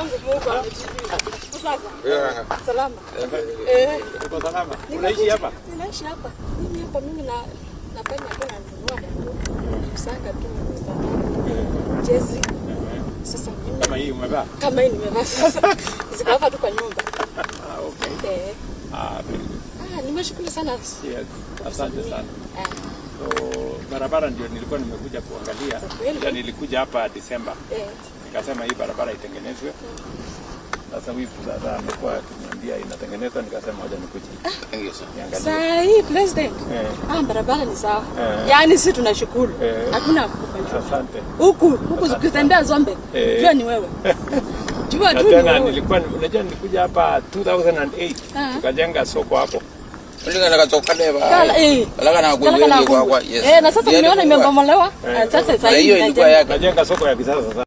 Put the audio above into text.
yangu Mungu amejibu. Sasa. Salama. Uko salama? Unaishi hapa? Ninaishi hapa. Mimi napenda kuna nunua. Sanga tu jezi. Sasa kama hii umevaa? Kama hii nimevaa sasa. Ziko hapa tu kwa nyumba. Okay. Nimeshukuru sana. Yes. Asante sana. So barabara ndio nilikuwa nimekuja kuangalia. Nilikuja hapa Disemba. Nikasema hii barabara itengenezwe. Sasa hivi sasa amekuwa akiniambia inatengenezwa, nikasema ngoja nikuje. Sasa hii president. Barabara ni sawa. Yaani sisi tunashukuru. Hakuna asante. Huku ukitembea Zombe. Jua ni wewe. Jua tu. Tena nilikuwa unajua nilikuja hapa 2008 tukajenga soko hapo. Nilikuwa natoka leba. Kalaka na kwa yes. Na sasa nimeona imebomolewa. Sasa hiyo ilikuwa najenga soko ya kisasa sasa.